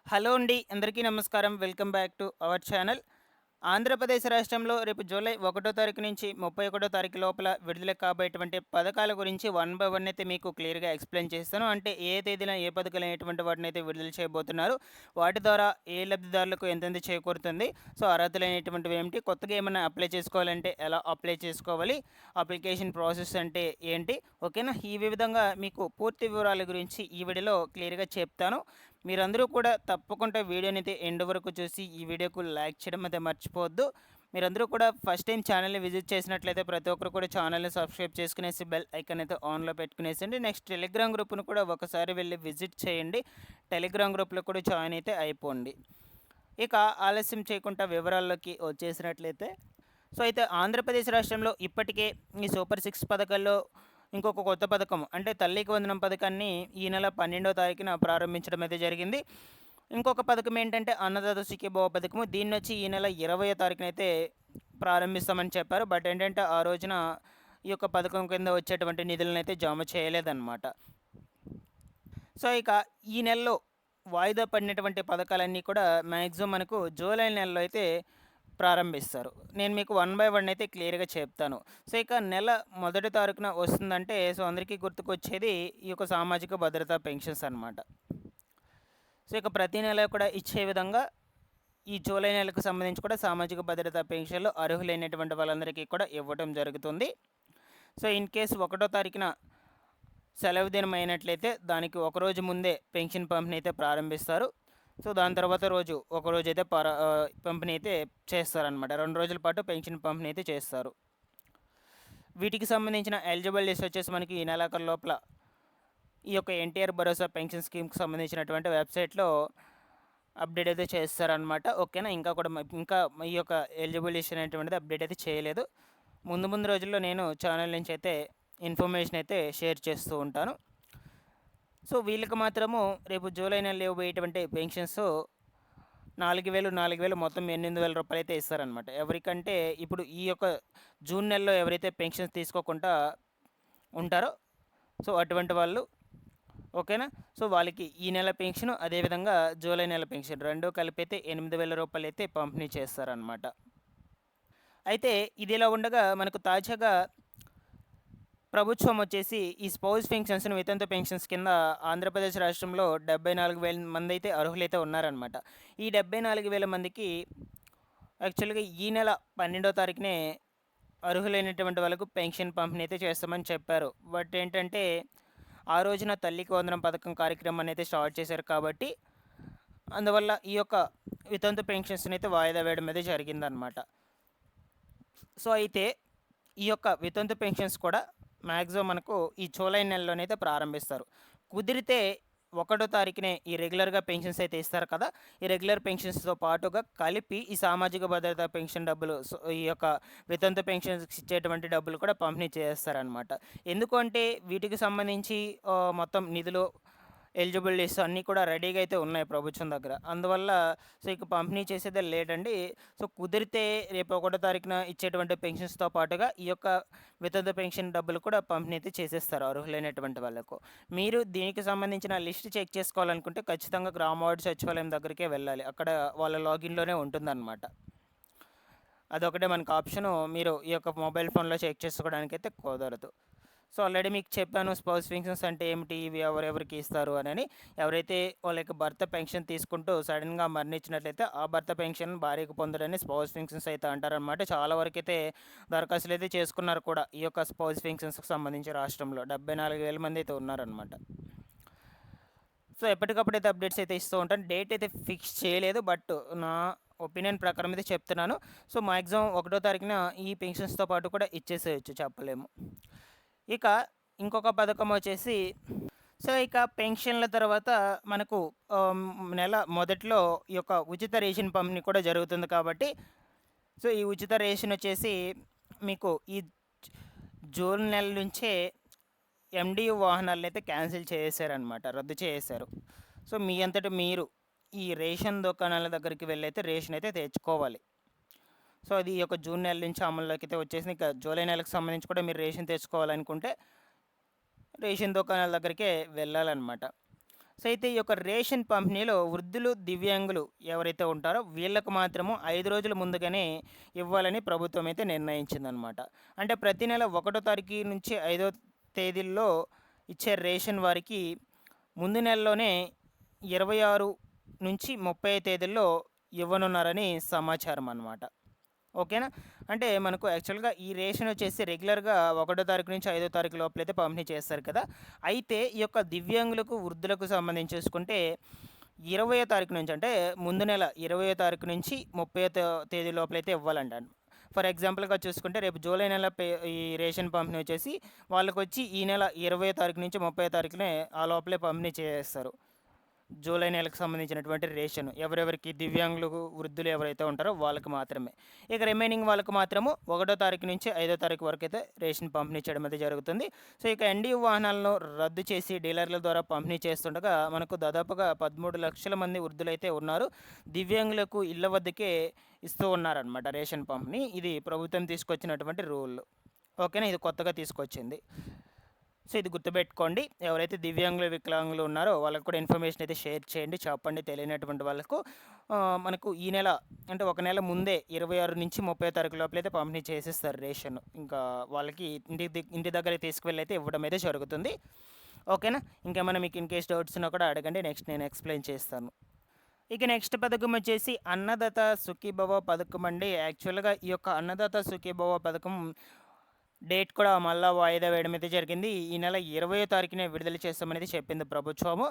Hello అండి. అందరికీ నమస్కారం. Welcome back to our channel. Andhra Pradesh రాష్ట్రంలో రేపు జూలై 1 తారీఖు నుంచి 31 తారీఖు లోపల విడుదల కాబోయేటువంటి పథకాల గురించి వన్ బై వన్ అయితే మీకు క్లియర్‌గా ఎక్స్‌ప్లెయిన్ చేస్తాను. అంటే ఏ తేదీన ఏ పథకాలు ఎటువంటి వాటినైతే విడుదల చేయబోతున్నారు. వాటి ద్వారా ఏ లబ్ధిదారులకు ఎంతెంత చేకూరుతుంది. సో, అర్హతలైనటువంటివి ఏమిటి? కొత్తగా ఏమన్నా అప్లై చేసుకోవాలంటే ఎలా అప్లై చేసుకోవాలి? అప్లికేషన్ ప్రాసెస్ అంటే ఏంటి? ఓకేనా? ఈ విధంగా మీకు పూర్తి వివరాల గురించి ఈ వీడియోలో క్లియర్‌గా చెప్తాను. మీరందరూ కూడా తప్పకుండా వీడియోనైతే ఎండ్ వరకు చూసి ఈ వీడియోకు లైక్ చేయడం అయితే మర్చిపోవద్దు. మీరందరూ కూడా ఫస్ట్ టైం ఛానల్‌ని విజిట్ చేసినట్లయితే ప్రతి ఒక్కరు కూడా ఛానల్‌ని సబ్స్క్రైబ్ చేసుకునేసి బెల్ ఐకాన్ అయితే ఆన్‌లో పెట్టుకునేసండి. నెక్స్ట్ టెలిగ్రామ్ గ్రూప్‌ను కూడా ఒకసారి వెళ్లి విజిట్ చేయండి. టెలిగ్రామ్ గ్రూప్‌లో కూడా జాయిన్ అయితే అయిపోండి. ఇక ఆలస్యం చేయకుండా వివరాల్లోకి వచ్చేసినట్లయితే సో, అయితే ఆంధ్రప్రదేశ్ రాష్ట్రంలో ఇప్పటికే ఈ సూపర్ సిక్స్ పథకాల్లో ఇంకొక కొత్త పథకం అంటే తల్లికి వందనం పథకాన్ని ఈ నెల 12వ తారీఖున ప్రారంభించడం అయితే జరిగింది. ఇంకొక పథకం ఏంటంటే అన్నదాత సుఖీభవ పథకము. దీన్నొచ్చి ఈ నెల 20వ తారీఖునైతే ప్రారంభిస్తామని చెప్పారు. బట్ ఏంటంటే ఆ రోజున ఈ యొక్క పథకం కింద వచ్చేటువంటి నిధులనైతే జమ చేయలేదన్నమాట. సో, ఇక ఈ నెలలో వాయిదా పడినటువంటి పథకాలన్నీ కూడా మ్యాక్సిమం మనకు జూలై నెలలో అయితే ప్రారంభిస్తారు. నేను మీకు వన్ బై వన్ అయితే క్లియర్‌గా చెప్తాను. సో, ఇక నెల మొదటి తారీఖున వస్తుందంటే సో, అందరికీ గుర్తుకొచ్చేది ఈ యొక్క సామాజిక భద్రతా పెన్షన్స్ అనమాట. సో, ఇక ప్రతి నెల కూడా ఇచ్చే విధంగా ఈ జూలై నెలకు సంబంధించి కూడా సామాజిక భద్రతా పెన్షన్‌లు అర్హులైనటువంటి వాళ్ళందరికీ కూడా ఇవ్వటం జరుగుతుంది. సో, ఇన్ కేస్ 1 తారీఖున సెలవు దినం అయినట్లయితే దానికి ఒకరోజు ముందే పెన్షన్ పంపిణీ అయితే ప్రారంభిస్తారు. సో, దాని తర్వాత రోజు ఒకరోజైతే పంపిణీ అయితే చేస్తారనమాట. 2 రోజుల పాటు పెన్షన్ పంపిణీ అయితే చేస్తారు. వీటికి సంబంధించిన ఎలిజిబుల్ లిస్ట్ వచ్చేసి మనకి ఈ నెలాఖరు లోపల ఈ యొక్క ఎన్టీఆర్ భరోసా పెన్షన్ స్కీమ్‌కి సంబంధించినటువంటి వెబ్‌సైట్‌లో అప్డేట్ అయితే చేస్తారనమాట. ఓకేనా? ఇంకా ఈ యొక్క ఎలిజిబుల్ లిస్ట్ అనేటువంటిది అప్డేట్ అయితే చేయలేదు. ముందు ముందు రోజుల్లో నేను ఛానల్ నుంచి అయితే ఇన్ఫర్మేషన్ అయితే షేర్ చేస్తూ ఉంటాను. సో, వీళ్ళకి మాత్రము రేపు జూలై నెలలో ఇవ్వబోయేటువంటి పెన్షన్స్ 4,000 మొత్తం రూ. 8,000 అయితే ఇస్తారనమాట. ఎవరికంటే ఇప్పుడు ఈ యొక్క జూన్ నెలలో ఎవరైతే పెన్షన్స్ తీసుకోకుండా ఉంటారో సో, అటువంటి వాళ్ళు ఓకేనా? సో, వాళ్ళకి ఈ నెల పెన్షన్ అదేవిధంగా జూలై నెల పెన్షన్ 2 కలిపైతే రూ. 8,000 అయితే పంపిణీ చేస్తారనమాట. అయితే ఇదిలా ఉండగా మనకు తాజాగా ప్రభుత్వం వచ్చేసి ఈ స్పౌస్ పెన్షన్స్‌ను వితంతు పెన్షన్స్ కింద ఆంధ్రప్రదేశ్ రాష్ట్రంలో 74,000 మంది అయితే అర్హులైతే ఉన్నారనమాట. ఈ 74,000 మందికి యాక్చువల్‌గా ఈ నెల 12వ తారీఖునే అర్హులైనటువంటి వాళ్ళకు పెన్షన్ పంపిణీ అయితే చేస్తామని చెప్పారు. బట్ ఏంటంటే ఆ రోజున తల్లికి వందనం పథకం కార్యక్రమాన్ని అయితే స్టార్ట్ చేశారు కాబట్టి అందువల్ల ఈ యొక్క వితంతు పెన్షన్స్‌ని అయితే వాయిదా వేయడం అయితే జరిగిందనమాట. సో, అయితే ఈ యొక్క వితంతు పెన్షన్స్ కూడా మ్యాక్సిమం మనకు ఈ జూలై నెలలోనైతే ప్రారంభిస్తారు. కుదిరితే 1 తారీఖునే ఈ రెగ్యులర్‌గా పెన్షన్స్ అయితే ఇస్తారు కదా! ఈ రెగ్యులర్ పెన్షన్స్‌తో పాటుగా కలిపి ఈ సామాజిక భద్రత పెన్షన్ డబ్బులు ఈ యొక్క వితంతు పెన్షన్స్‌కి ఇచ్చేటువంటి డబ్బులు కూడా పంపిణీ చేస్తారనమాట. ఎందుకు అంటే వీటికి సంబంధించి మొత్తం నిధులు ఎలిజిబుల్ లిస్ట్ అన్నీ కూడా రెడీగా అయితే ఉన్నాయి ప్రభుత్వం దగ్గర. అందువల్ల సో, ఇక పంపిణీ చేసేదే లేట్ అండి. సో, కుదిరితే రేపు 1 తారీఖున ఇచ్చేటువంటి పెన్షన్స్‌తో పాటుగా ఈ యొక్క వితంతు పెన్షన్ డబ్బులు కూడా పంపిణీ అయితే చేసేస్తారు అర్హులైనటువంటి వాళ్ళకు. మీరు దీనికి సంబంధించిన లిస్ట్ చెక్ చేసుకోవాలనుకుంటే ఖచ్చితంగా గ్రామ వార్డు సచివాలయం దగ్గరికే వెళ్ళాలి. అక్కడ వాళ్ళ లాగిన్‌లోనే ఉంటుందన్నమాట. అదొకటే మనకు ఆప్షను. మీరు ఈ యొక్క మొబైల్ ఫోన్‌లో చెక్ చేసుకోవడానికైతే కుదరదు. సో, ఆల్రెడీ మీకు చెప్పాను స్పౌస్ పెన్షన్స్ అంటే ఏమిటి? ఇవి ఎవరెవరికి ఇస్తారు అనని. ఎవరైతే వాళ్ళ యొక్క భర్త పెన్షన్ తీసుకుంటూ సడెన్‌గా మరణించినట్లయితే ఆ భర్త పెన్షన్ భార్యకు పొందడాన్ని స్పౌస్ పెన్షన్స్ అయితే అంటారనమాట. చాలా వరకైతే దరఖాస్తులైతే చేసుకున్నారు కూడా. ఈ యొక్క స్పౌస్ పెన్షన్స్‌కి సంబంధించి రాష్ట్రంలో 74,000 మంది అయితే ఉన్నారనమాట. సో, ఎప్పటికప్పుడైతే అప్డేట్స్ అయితే ఇస్తూ ఉంటాను. డేట్ అయితే ఫిక్స్ చేయలేదు. బట్ నా ఒపీనియన్ ప్రకారం అయితే చెప్తున్నాను. సో, మాక్సిమం 1 తారీఖున ఈ పెన్షన్స్‌తో పాటు కూడా ఇచ్చేసేయొచ్చు చెప్పలేము. ఇక ఇంకొక పథకం వచ్చేసి సో, ఇక పెన్షన్ల తర్వాత మనకు నెల మొదట్లో ఈ యొక్క ఉచిత రేషన్ పంపిణీ కూడా జరుగుతుంది కాబట్టి సో, ఈ ఉచిత రేషన్ వచ్చేసి మీకు ఈ జూన్ నెల నుంచే ఎండియు వాహనాలనైతే క్యాన్సిల్ చేసేసారనమాట. రద్దు చేసేశారు. సో, మీ అంతట మీరు ఈ రేషన్ దుకాణాల దగ్గరికి వెళ్ళైతే రేషన్ అయితే తెచ్చుకోవాలి. సో, అది ఈ యొక్క జూన్ నెల నుంచి అమల్లోకి అయితే వచ్చేసింది. ఇక జూలై నెలకు సంబంధించి కూడా మీరు రేషన్ తెచ్చుకోవాలనుకుంటే రేషన్ దుకాణాల దగ్గరికే వెళ్ళాలన్నమాట. సో అయితే ఈ యొక్క రేషన్ పంపిణీలో వృద్ధులు, దివ్యాంగులు ఎవరైతే ఉంటారో వీళ్ళకు మాత్రము 5 రోజుల ముందుగానే ఇవ్వాలని ప్రభుత్వం అయితే నిర్ణయించిందనమాట. అంటే ప్రతి నెల 1 తారీఖు నుంచి 5 తేదీల్లో ఇచ్చే రేషన్ వారికి ముందు నెలలోనే 26 నుంచి 30 తేదీల్లో ఇవ్వనున్నారని సమాచారం అన్నమాట. ఓకేనా? అంటే మనకు యాక్చువల్‌గా ఈ రేషన్ వచ్చేసి రెగ్యులర్‌గా 1 తారీఖు నుంచి 5 తారీఖు లోపలైతే పంపిణీ చేస్తారు కదా! అయితే ఈ యొక్క దివ్యాంగులకు, వృద్ధులకు సంబంధించి చూసుకుంటే 20వ తారీఖు నుంచి అంటే ముందు నెల 20వ తారీఖు నుంచి 30వ తేదీ లోపలైతే ఇవ్వాలంట. ఫర్ ఎగ్జాంపుల్‌గా చూసుకుంటే రేపు జూలై నెల ఈ రేషన్ పంపిణీ వచ్చేసి వాళ్ళకొచ్చి ఈ నెల 20వ తారీఖు నుంచి 30వ తారీఖునే ఆ లోపలే పంపిణీ చేసేస్తారు. జూలై నెలకు సంబంధించినటువంటి రేషన్ ఎవరెవరికి దివ్యాంగులు, వృద్ధులు ఎవరైతే ఉంటారో వాళ్ళకి మాత్రమే. ఇక రిమైనింగ్ వాళ్ళకి మాత్రము 1 తారీఖు నుంచి 5 తారీఖు వరకు అయితే రేషన్ పంపిణీ చేయడం అయితే జరుగుతుంది. సో ఇక ఎన్‌డీయూ వాహనాలను రద్దు చేసి డీలర్ల ద్వారా పంపిణీ చేస్తుండగా మనకు దాదాపుగా 13 లక్షల మంది వృద్ధులైతే ఉన్నారు. దివ్యాంగులకు ఇళ్ల వద్దకే ఇస్తూ ఉన్నారనమాట రేషన్ పంపిణీ. ఇది ప్రభుత్వం తీసుకొచ్చినటువంటి రూల్. ఓకేనా? ఇది కొత్తగా తీసుకొచ్చింది. సో ఇది గుర్తుపెట్టుకోండి. ఎవరైతే దివ్యాంగులు, వికలాంగులు ఉన్నారో వాళ్ళకి కూడా ఇన్ఫర్మేషన్ అయితే షేర్ చేయండి. చెప్పండి తెలియనటువంటి వాళ్ళకు. మనకు ఈ నెల అంటే ఒక నెల ముందే 26 నుంచి 30 తారీఖు లోపలైతే పంపిణీ చేసేస్తారు రేషన్. ఇంకా వాళ్ళకి ఇంటి దగ్గరికి తీసుకువెళ్ళి అయితే ఇవ్వడం అయితే జరుగుతుంది. ఓకేనా? ఇంకేమైనా మీకు ఇన్ కేస్ డౌట్స్ ఉన్నా కూడా అడగండి. నెక్స్ట్ నేను ఎక్స్ప్లెయిన్ చేస్తాను. ఇక నెక్స్ట్ పథకం వచ్చేసి అన్నదాత సుఖీభవ పథకం అండి. యాక్చువల్‌గా ఈ యొక్క అన్నదాత సుఖీభవ పథకం డేట్ కూడా మళ్ళా వాయిదా వేయడం అయితే జరిగింది. ఈ నెల 20వ తారీఖునే విడుదల చేస్తామనేది చెప్పింది ప్రభుత్వము.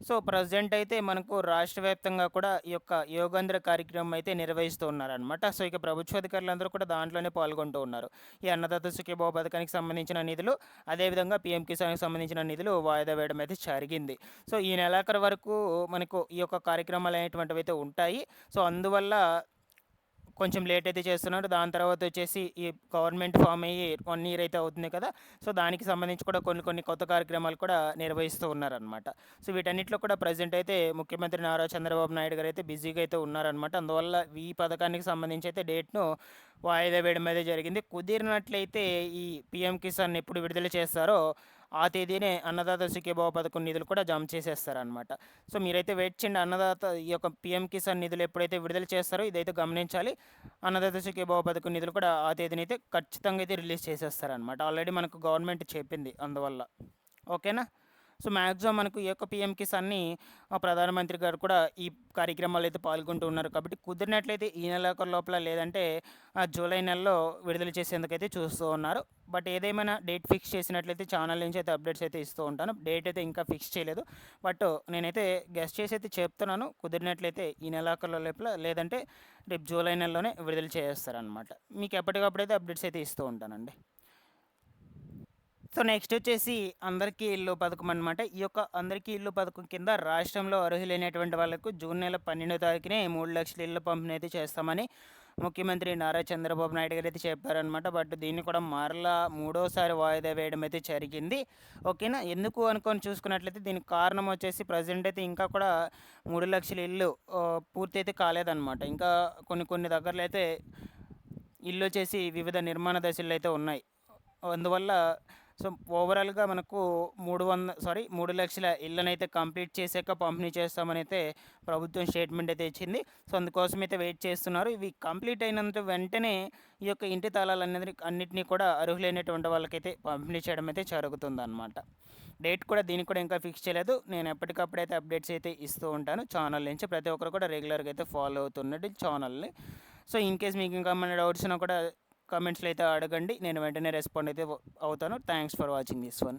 సో ప్రజెంట్ అయితే మనకు రాష్ట్ర వ్యాప్తంగా కూడా ఈ యొక్క యోగాంధ్ర కార్యక్రమం అయితే నిర్వహిస్తూ ఉన్నారనమాట. సో ఇక ప్రభుత్వ అధికారులందరూ కూడా దాంట్లోనే పాల్గొంటూ ఉన్నారు. ఈ అన్నదాత సుఖీభవ పథకానికి సంబంధించిన నిధులు, అదేవిధంగా పీఎం కిసాన్కి సంబంధించిన నిధులు వాయిదా వేయడం అయితే జరిగింది. సో ఈ నెలాఖరు వరకు మనకు ఈ యొక్క కార్యక్రమాలు అనేటువంటివి అయితే ఉంటాయి. సో అందువల్ల కొంచెం లేట్ అయితే చేస్తున్నారు. దాని తర్వాత వచ్చేసి ఈ గవర్నమెంట్ ఫామ్ అయ్యి 1 ఇయర్ అయితే అవుతుంది కదా! సో దానికి సంబంధించి కూడా కొన్ని కొత్త కార్యక్రమాలు కూడా నిర్వహిస్తూ ఉన్నారనమాట. సో వీటన్నిటిలో కూడా ప్రెజెంట్ అయితే ముఖ్యమంత్రి నారా చంద్రబాబు నాయుడు గారు అయితే బిజీగా అయితే ఉన్నారనమాట. అందువల్ల ఈ పథకానికి సంబంధించి అయితే డేట్‌ను వాయిదా వేయడం అయితే జరిగింది. కుదిరినట్లయితే ఈ పీఎం కిసాన్ ఎప్పుడు విడుదల చేస్తారో ఆ తేదీనే అన్నదాత సుఖీభవ పథకం నిధులు కూడా జమ చేసేస్తారనమాట. సో మీరైతే వెయిట్ చేయండి. అన్నదాత ఈ యొక్క పీఎం కిసాన్ నిధులు ఎప్పుడైతే విడుదల చేస్తారో ఇదైతే గమనించాలి. అన్నదాత సుఖీభవ పథకం నిధులు కూడా ఆ తేదీనైతే ఖచ్చితంగా అయితే రిలీజ్ చేసేస్తారనమాట. ఆల్రెడీ మనకు గవర్నమెంట్ చెప్పింది అందువల్ల. ఓకేనా? సో మ్యాక్సిమం మనకు ఈ యొక్క పీఎం కిసాన్‌ని ప్రధానమంత్రి గారు కూడా ఈ కార్యక్రమాల్లో అయితే పాల్గొంటూ ఉన్నారు. కాబట్టి కుదిరినట్లయితే ఈ నెలాఖరు లోపల లేదంటే జూలై నెలలో విడుదల చేసేందుకైతే చూస్తూ ఉన్నారు. బట్ ఏదేమైనా డేట్ ఫిక్స్ చేసినట్లయితే ఛానల్ నుంచి అయితే అప్డేట్స్ అయితే ఇస్తూ ఉంటాను. డేట్ అయితే ఇంకా ఫిక్స్ చేయలేదు. బట్ నేనైతే గెస్ చేసి అయితే చెప్తున్నాను. కుదిరినట్లయితే ఈ నెలాఖరు లోపల లేదంటే రేపు జూలై నెలలోనే విడుదల చేసేస్తారనమాట. మీకు ఎప్పటికప్పుడైతే అప్డేట్స్ అయితే ఇస్తూ ఉంటానండి. సో నెక్స్ట్ వచ్చేసి అందరికీ ఇల్లు పథకం అనమాట. ఈ యొక్క అందరికీ ఇల్లు పథకం కింద రాష్ట్రంలో అర్హులైనటువంటి వాళ్ళకు జూన్ నెల 12వ తారీఖునే 3 లక్షల ఇళ్ళ పంపిణీ అయితే చేస్తామని ముఖ్యమంత్రి నారా చంద్రబాబు నాయుడు గారు అయితే చెప్పారనమాట. బట్ దీన్ని కూడా మరలా మూడోసారి వాయిదా వేయడం అయితే జరిగింది. ఓకేనా? ఎందుకు అనుకొని చూసుకున్నట్లయితే దీనికి కారణం వచ్చేసి ప్రజెంట్ అయితే ఇంకా కూడా 3 లక్షల ఇల్లు పూర్తి అయితే కాలేదన్నమాట. ఇంకా కొన్ని దగ్గరలో అయితే ఇల్లు వచ్చేసి వివిధ నిర్మాణ దశల్లో అయితే ఉన్నాయి. అందువల్ల సో ఓవరాల్‌గా మనకు 3 లక్షల ఇళ్ళనైతే కంప్లీట్ చేసాక పంపిణీ చేస్తామనైతే ప్రభుత్వం స్టేట్మెంట్ అయితే ఇచ్చింది. సో అందుకోసం అయితే వెయిట్ చేస్తున్నారు. ఇవి కంప్లీట్ అయినంత వెంటనే ఈ యొక్క ఇంటి తాళాలనేది అన్నిటిని కూడా అర్హులైనటువంటి వాళ్ళకైతే పంపిణీ చేయడం అయితే జరుగుతుందన్నమాట. డేట్ కూడా దీనికి కూడా ఇంకా ఫిక్స్ చేయలేదు. నేను ఎప్పటికప్పుడైతే అప్డేట్స్ అయితే ఇస్తూ ఉంటాను ఛానల్ నుంచి. ప్రతి ఒక్కరు కూడా రెగ్యులర్‌గా అయితే ఫాలో అవుతుండండి ఛానల్‌ని. సో ఇన్ కేస్ మీకు ఇంకా ఏమైనా డౌట్స్ ఉన్నా కూడా కామెంట్స్‌లో అయితే అడగండి. నేను వెంటనే రెస్పాండ్ అయితే అవుతాను. Thanks for watching this one.